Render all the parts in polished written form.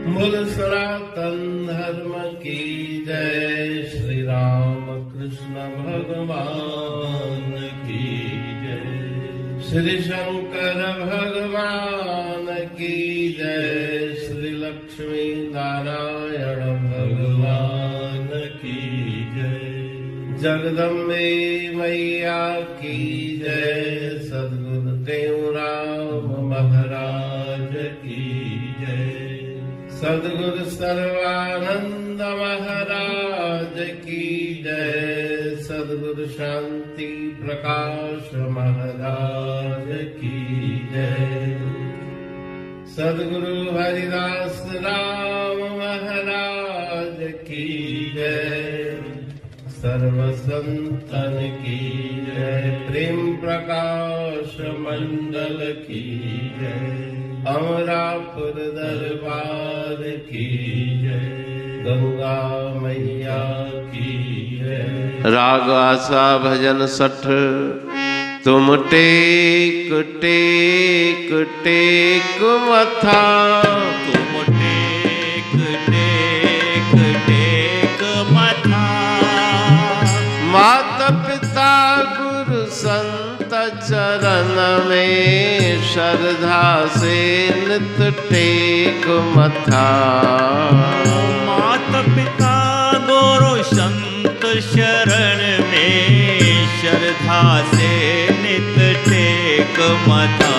बोल सनातन धर्म की जय, श्री राम कृष्ण भगवान की जय, श्री शंकर भगवान की जय, श्री लक्ष्मी नारायण भगवान की जय, जगदम्बे मैया की जय, सद्गुरुदेव राम महाराज की जय, सद्गुरु सर्वानंद महाराज की जय, सद्गुरु शांति प्रकाश महाराज की जय, सद्गुरु हरिदास राम महाराज की जय, सर्व संतन की जय, प्रेम प्रकाश मंडल की जय, अमरापुर दरबार की जय, गंगा मैया की जय। राग आशा भजन सठ, तुम टेक टेक टेक मथा, तुम टेक टेक टेक मथा, माता पिता गुरु संत चरण में श्रद्धा से नित टेक मथा, माता पिता गुरु संत शरण में श्रद्धा से नित टेक मथा,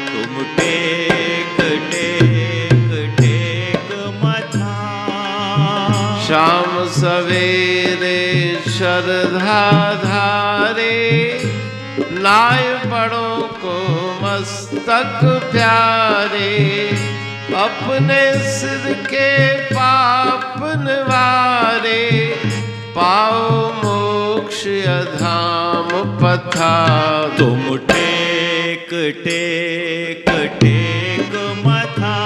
तुम टेक टेक टेक मथा, शाम सवेरे श्रद्धा धारे, नाय बड़ों को मस्तक प्यारे, अपने सिर के पाप निवारे, पाओ मोक्ष धाम पथा, तुम टेक टेक टेक मथा,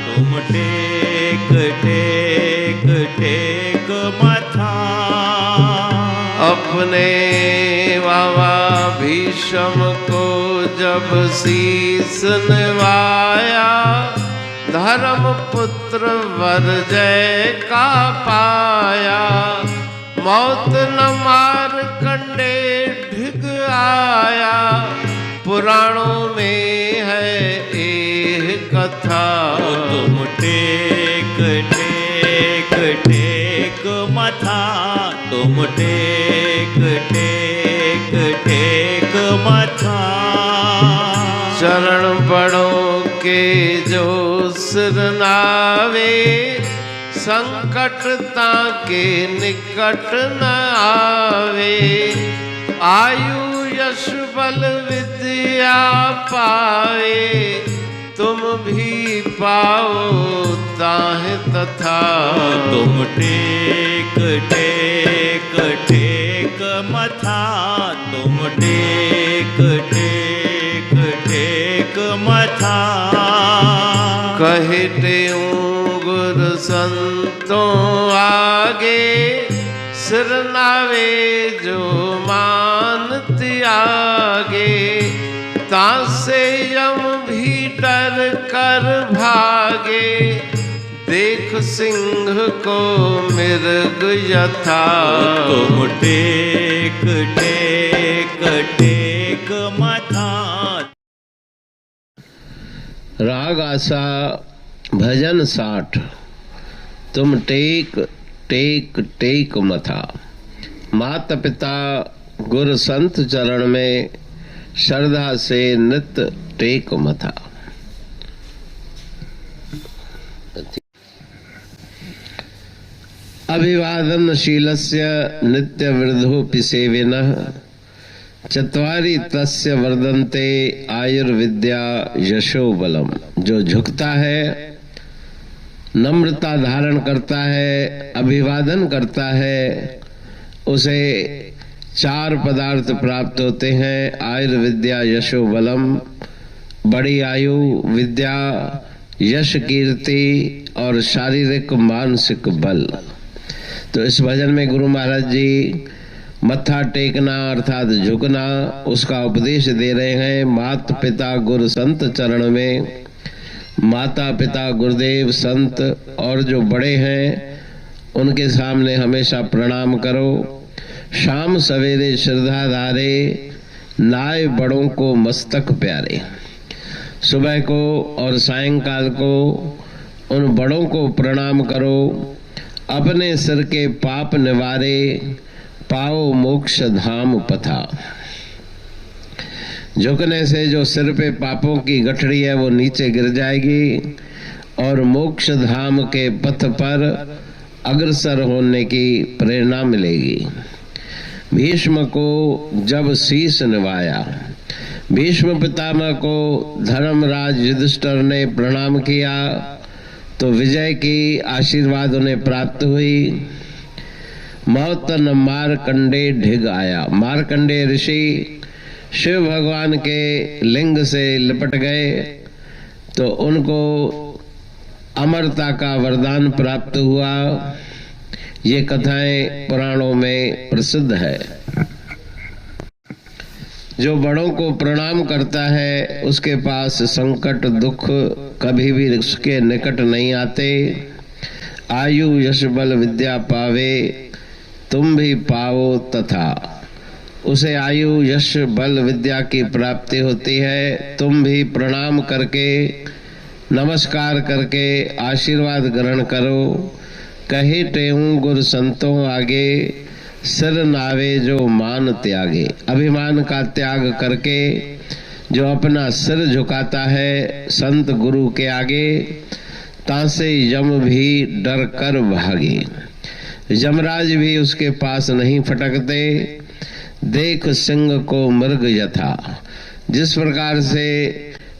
तुम टेक टेक टेक मथा, अपने बाबा भीष्म को जब शीस नवाया, धर्म पुत्र वर जय का पाया, मौत न मार कंडे ढिग आया, पुराणों में है एक कथा, तुम टेक टेक टेक मथा, तुम टेक टेक टेक मथा, चरण बड़ों के जो सिर नावे, संकट ताके निकट न आवे, आयु यश बल विद्या पावे, तुम भी पाओ ताहि तथा, तुम टेक टेक टेक मथा, तुम टेक टेक टेक मथा, कहे गुरु संतों आगे, सिर नावे जो मान त्यागे, तासे यम भी डर कर भागे, देख सिंह को मृग यथा, तुम टेक टेक टेक मथा। राग आशा भजन 60, तुम टेक टेक टेक मथा, माता पिता गुरु संत चरण में श्रद्धा से नित टेक मथा। अभिवादनशीलस्य नित्य वृद्धोपि सेविनः, चत्वारि तस्य वर्धन्ते आयुर्विद्या यशो बलम। जो झुकता है, नम्रता धारण करता है, अभिवादन करता है, उसे 4 पदार्थ प्राप्त होते हैं, आयुर्विद्या यशो बलम, बड़ी आयु, विद्या, यश, कीर्ति और शारीरिक मानसिक बल। तो इस भजन में गुरु महाराज जी मत्था टेकना अर्थात झुकना उसका उपदेश दे रहे हैं। माता पिता गुरु संत चरण में माता पिता गुरुदेव संत और जो बड़े हैं उनके सामने हमेशा प्रणाम करो। शाम सवेरे श्रद्धा धारे नाय बड़ों को मस्तक प्यारे। सुबह को और सायंकाल को उन बड़ों को प्रणाम करो। अपने सिर के पाप निवारे पाओ मोक्ष धाम पथा। झुकने से जो सिर पे पापों की गठरी है वो नीचे गिर जाएगी और मोक्ष धाम के पथ पर अग्रसर होने की प्रेरणा मिलेगी। भीष्म को जब शीश निभाया, भीष्म पितामह को धर्मराज युधिष्ठिर ने प्रणाम किया तो विजय की आशीर्वाद उन्हें प्राप्त हुई। मौतन मारकंडे ढिग आया। मारकंडे ऋषि शिव भगवान के लिंग से लिपट गए तो उनको अमरता का वरदान प्राप्त हुआ। ये कथाएं पुराणों में प्रसिद्ध है। जो बड़ों को प्रणाम करता है उसके पास संकट दुख कभी भी उसके निकट नहीं आते। आयु यश बल विद्या पावे तुम भी पाओ तथा। उसे आयु यश बल विद्या की प्राप्ति होती है। तुम भी प्रणाम करके नमस्कार करके आशीर्वाद ग्रहण करो। कहे टेहूं गुरु संतों आगे सिर नावे जो मान त्यागे। अभिमान का त्याग करके जो अपना सिर झुकाता है संत गुरु के आगे तासे यम भी डर कर भागे। यमराज भी उसके पास नहीं फटकते। देख सिंह को मृग यथा। जिस प्रकार से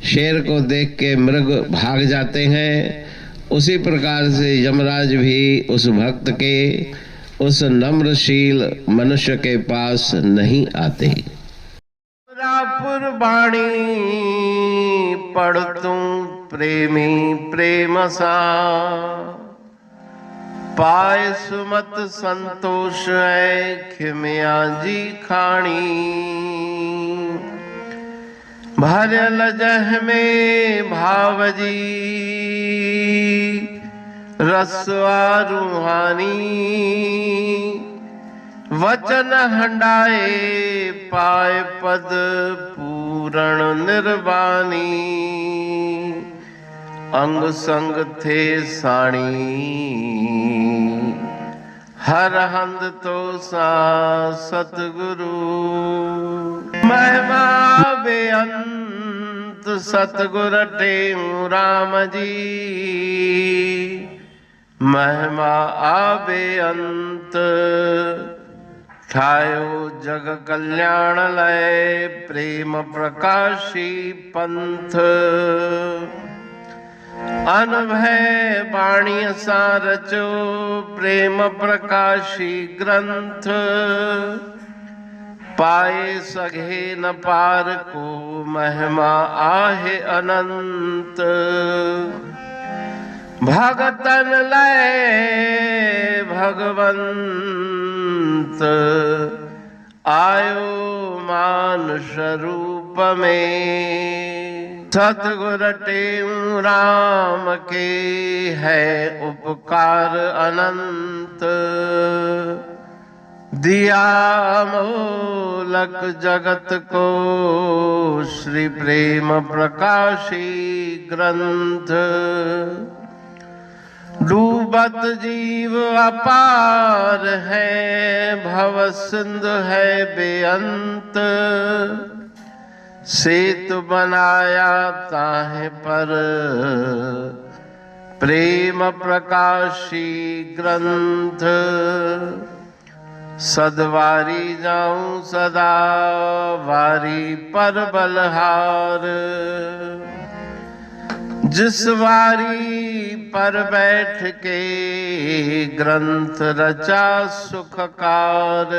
शेर को देख के मृग भाग जाते हैं उसी प्रकार से यमराज भी उस भक्त के उस नम्रशील मनुष्य के पास नहीं आते। पुरबाणी पढ़ तू प्रेमी प्रेम सा पाए सुमत संतोष है खिमिया जी खाणी। भरल जह में भावजी रसवा रूहानी। वचन हंडाए पाए पद पूरण निर्वाणी। अंग संग थे साणी हर हंद तो सा सतगुरु। महिमा बेअंत सतगुर टेऊ राम जी। महिमा आबे अंत ठायो जग कल्याण लय प्रेम प्रकाशी पंथ। अनभय बाणी सा रचो प्रेम प्रकाशी ग्रंथ। पाए सघे न पार को महिमा आहे अनंत। भगतन लय भगवंत आयो मानुष रूप में। सतगुर टेऊ राम के है उपकार अनंत। दिया मोलक जगत को श्री प्रेम प्रकाशी ग्रंथ। डूबत जीव अपार है भव सिंधु है बेअंत। सेतु बनाया ताहे पर प्रेम प्रकाशी ग्रंथ। सदवारी जाऊं सदा वारी पर बलहार। जिस वारी पर बैठ के ग्रंथ रचा सुखकार।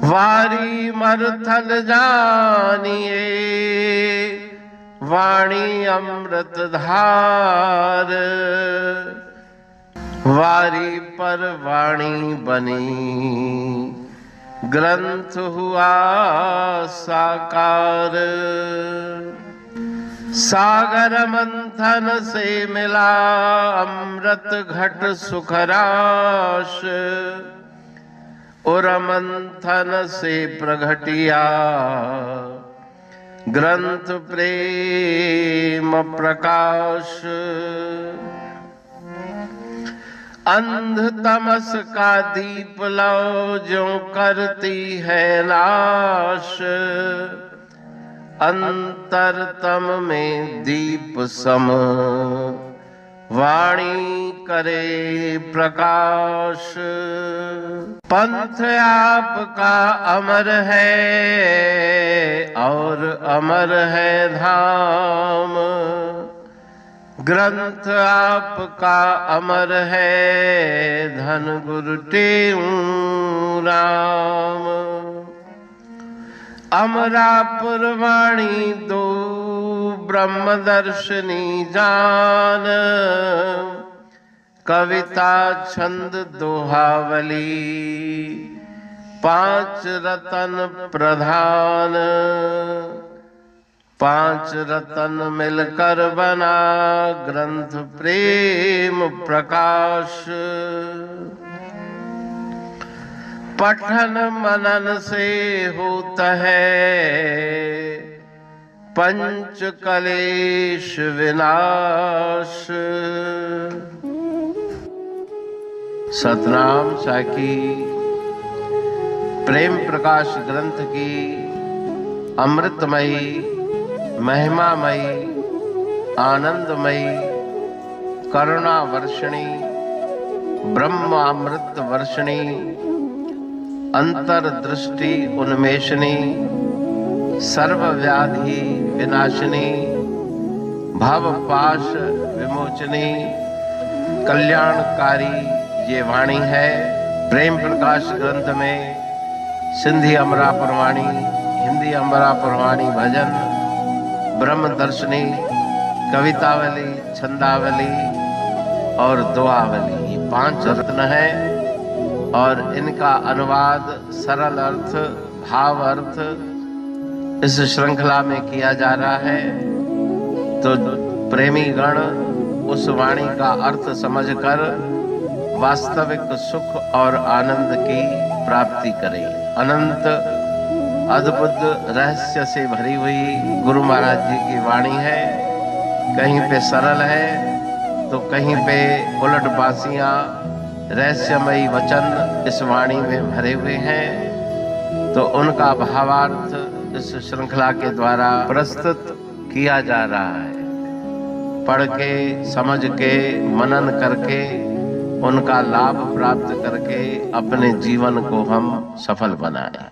वारी मरथल जानिए वाणी अमृत धार। वारी पर वाणी बनी ग्रंथ हुआ साकार। सागर मंथन से मिला अमृत घट सुखराश, उर मंथन से प्रगटिया ग्रंथ प्रेम प्रकाश। अंध तमस का दीप लो जो करती है नाश, अंतरतम में दीप सम वाणी करे प्रकाश। पंथ आपका अमर है और अमर है धाम, ग्रंथ आपका अमर है धन गुरु टेऊ राम। अमरापुर वाणी दो ब्रह्मदर्शनी जान, कविता छंद दोहावली पांच रतन प्रधान। पांच रतन मिलकर बना ग्रंथ प्रेम प्रकाश। पठन मनन से होता है पंच कलेश विनाश। सतनाम साखी प्रेम प्रकाश ग्रंथ की अमृतमयी महिमामयी आनंदमयी करुणा वर्षिणी ब्रह्मामृत वर्षिणी अंतर्दृष्टि उन्मेषणी सर्वव्याधि विनाशिनी भवपाश विमोचनी कल्याणकारी ये वाणी है। प्रेम प्रकाश ग्रंथ में सिंधी अमरापुर वाणी, हिंदी अमरापुर वाणी भजन, ब्रह्म दर्शनी, कवितावली, छंदावली और दुआवली, ये पांच रत्न है और इनका अनुवाद सरल अर्थ भाव अर्थ इस श्रृंखला में किया जा रहा है। तो प्रेमी गण उस वाणी का अर्थ समझकर वास्तविक सुख और आनंद की प्राप्ति करें। अनंत अद्भुत रहस्य से भरी हुई गुरु महाराज जी की वाणी है। कहीं पे सरल है तो कहीं पे उलट बासियां रहस्यमयी वचन इस वाणी में भरे हुए हैं। तो उनका भावार्थ इस श्रृंखला के द्वारा प्रस्तुत किया जा रहा है। पढ़ के समझ के मनन करके उनका लाभ प्राप्त करके अपने जीवन को हम सफल बनाएं।